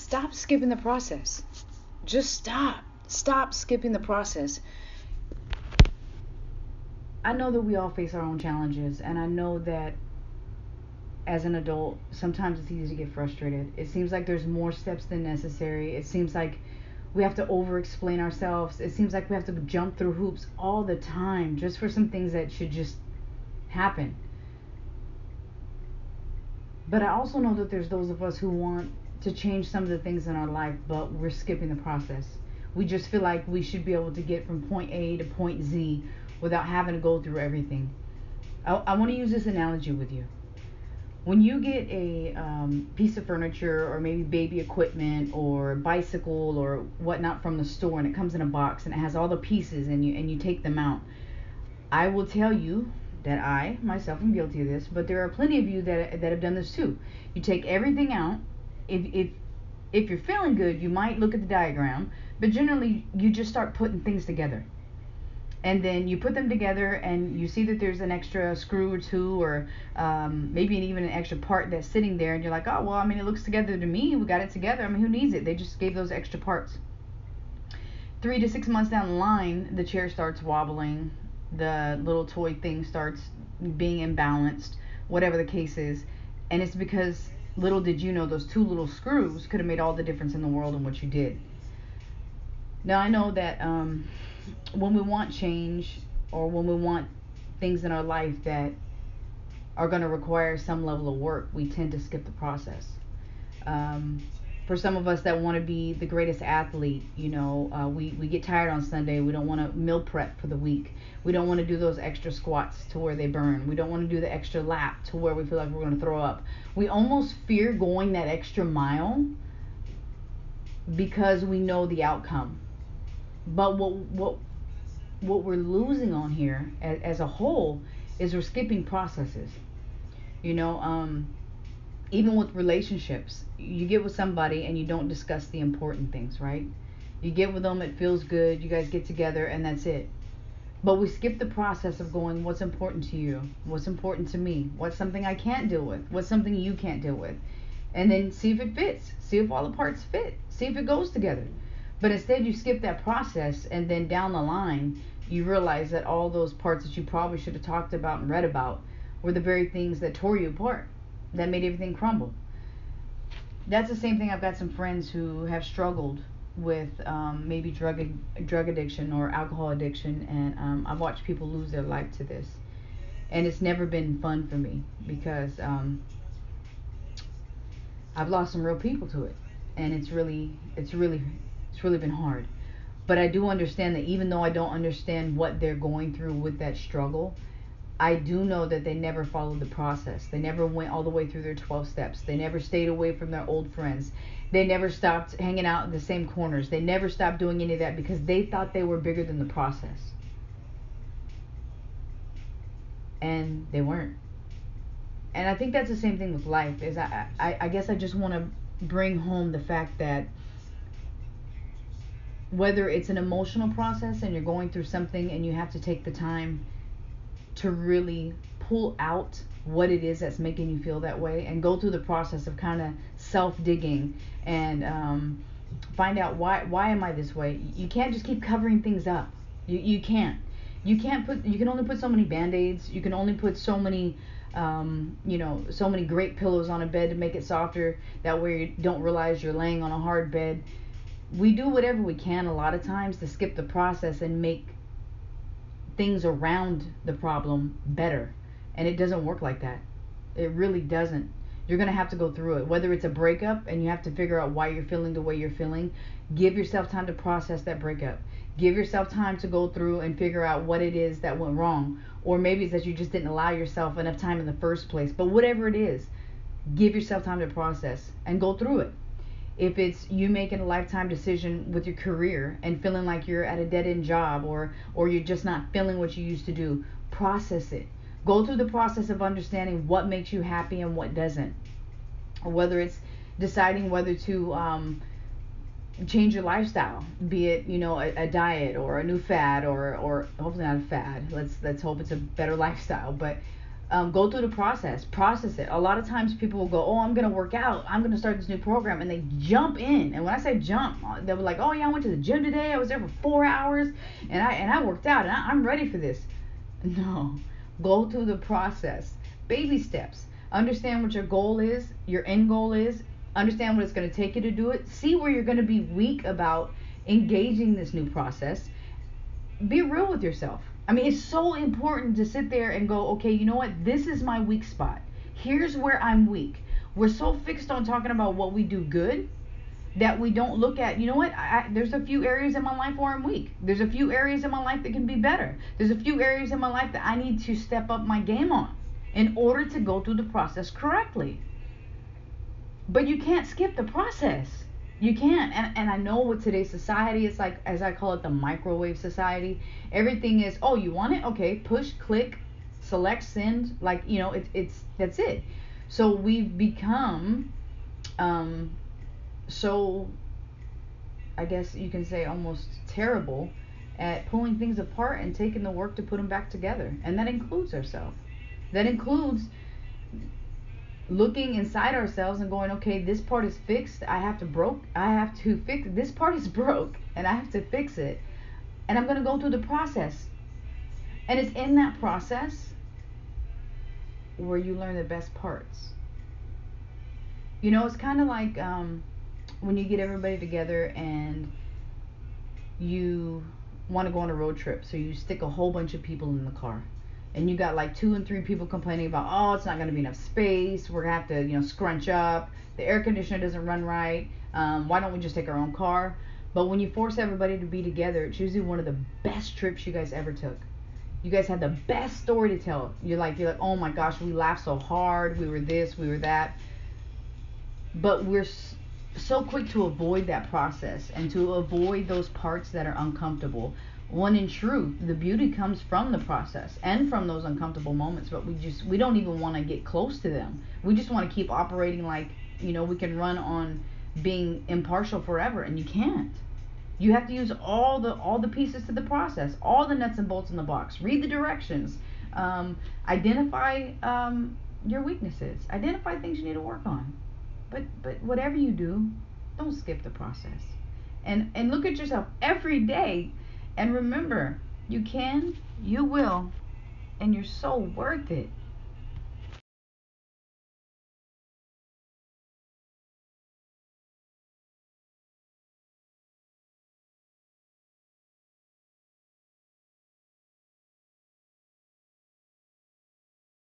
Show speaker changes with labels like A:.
A: stop skipping the process. Just stop skipping the process. I know that we all face our own challenges, and I know that as an adult sometimes it's easy to get frustrated. It seems like there's more steps than necessary. It seems like we have to over explain ourselves. It seems like we have to jump through hoops all the time just for some things that should just happen. But I also know that there's those of us who want to change some of the things in our life, but we're skipping the process. We just feel like we should be able to get from point A to point Z without having to go through everything. I want to use this analogy with you. When you get a piece of furniture or maybe baby equipment or bicycle or whatnot from the store, and it comes in a box and it has all the pieces, and you take them out, I will tell you that I myself am guilty of this, but there are plenty of you that have done this too. You take everything out. If you're feeling good, you might look at the diagram, but generally you just start putting things together. And then you put them together and you see that there's an extra screw or two, or maybe even an extra part that's sitting there, and you're like, oh well, I mean, it looks together to me. We got it together. I mean, who needs it? They just gave those extra parts. 3 to 6 months down the line, the chair starts wobbling, the little toy thing starts being imbalanced, whatever the case is, and it's because little did you know those 2 little screws could have made all the difference in the world in what you did. Now I know that when we want change, or when we want things in our life that are going to require some level of work, we tend to skip the process. For some of us that want to be the greatest athlete, we get tired on Sunday. We don't want to meal prep for the week. We don't want to do those extra squats to where they burn. We don't want to do the extra lap to where we feel like we're going to throw up. We almost fear going that extra mile because we know the outcome. But what we're losing on here as a whole is we're skipping processes. Even with relationships, you get with somebody and you don't discuss the important things, right? You get with them, it feels good, you guys get together, and that's it. But we skip the process of going, what's important to you? What's important to me? What's something I can't deal with? What's something you can't deal with? And then see if it fits. See if all the parts fit. See if it goes together. But instead you skip that process, and then down the line you realize that all those parts that you probably should have talked about and read about were the very things that tore you apart, that made everything crumble. That's the same thing. I've got some friends who have struggled with maybe drug addiction or alcohol addiction, and I've watched people lose their life to this, and it's never been fun for me because I've lost some real people to it, and it's really been hard. But I do understand that even though I don't understand what they're going through with that struggle, I do know that they never followed the process. They never went all the way through their 12 steps. They never stayed away from their old friends. They never stopped hanging out in the same corners. They never stopped doing any of that because they thought they were bigger than the process. And they weren't. And I think that's the same thing with life. Is I guess I just want to bring home the fact that whether it's an emotional process and you're going through something and you have to take the time to really pull out what it is that's making you feel that way, and go through the process of kind of self-digging and find out why am I this way. You can't just keep covering things up. You can't put, you can only put so many band-aids. You can only put so many so many great pillows on a bed to make it softer, that way you don't realize you're laying on a hard bed. We do whatever we can a lot of times to skip the process and make things around the problem better, and it doesn't work like that. It really doesn't. You're gonna have to go through it. Whether it's a breakup and you have to figure out why you're feeling the way you're feeling, give yourself time to process that breakup. Give yourself time to go through and figure out what it is that went wrong, or maybe it's that you just didn't allow yourself enough time in the first place. But whatever it is, give yourself time to process and go through it. If it's you making a lifetime decision with your career and feeling like you're at a dead-end job, or you're just not feeling what you used to do, process it. Go through the process of understanding what makes you happy and what doesn't. Or whether it's deciding whether to change your lifestyle, be it a diet or a new fad, or hopefully not a fad. Let's hope it's a better lifestyle. But Go through the process it. A lot of times people will go, oh, I'm gonna work out, I'm gonna start this new program, and they jump in. And when I say jump, they were like, oh yeah, I went to the gym today, I was there for 4 hours, and I worked out, and I'm ready for this. No, go through the process, baby steps. Understand what your goal is, your end goal is. Understand what it's going to take you to do it. See where you're going to be weak about engaging this new process. Be real with yourself. I mean, it's so important to sit there and go, okay, you know what? This is my weak spot. Here's where I'm weak. We're so fixed on talking about what we do good that we don't look at, you know what? There's a few areas in my life where I'm weak. There's a few areas in my life that can be better. There's a few areas in my life that I need to step up my game on in order to go through the process correctly. But you can't skip the process. You can't. And I know with today's society, it's like, as I call it, the microwave society. Everything is, oh, you want it? Okay, push, click, select, send. Like, you know, it's that's it. So we've become so, I guess you can say, almost terrible at pulling things apart and taking the work to put them back together. And that includes ourselves. That includes looking inside ourselves and going, okay, this part is fixed. I have to fix this part is broke, and I have to fix it. And I'm going to go through the process. And it's in that process where you learn the best parts. You know, it's kind of like when you get everybody together and you want to go on a road trip. So you stick a whole bunch of people in the car. And you got like 2 and 3 people complaining about, oh, it's not going to be enough space. We're going to have to, you know, scrunch up. The air conditioner doesn't run right. Why don't we just take our own car? But when you force everybody to be together, it's usually one of the best trips you guys ever took. You guys had the best story to tell. You're like, oh my gosh, we laughed so hard. We were this, we were that. But we're so quick to avoid that process and to avoid those parts that are uncomfortable. When in truth, the beauty comes from the process and from those uncomfortable moments, but we don't even want to get close to them. We just want to keep operating like, you know, we can run on being impartial forever, and you can't. You have to use all the pieces to the process, all the nuts and bolts in the box. Read the directions. Identify your weaknesses. Identify things you need to work on. But whatever you do, don't skip the process. And look at yourself every day. And remember, you can, you will, and you're so worth it.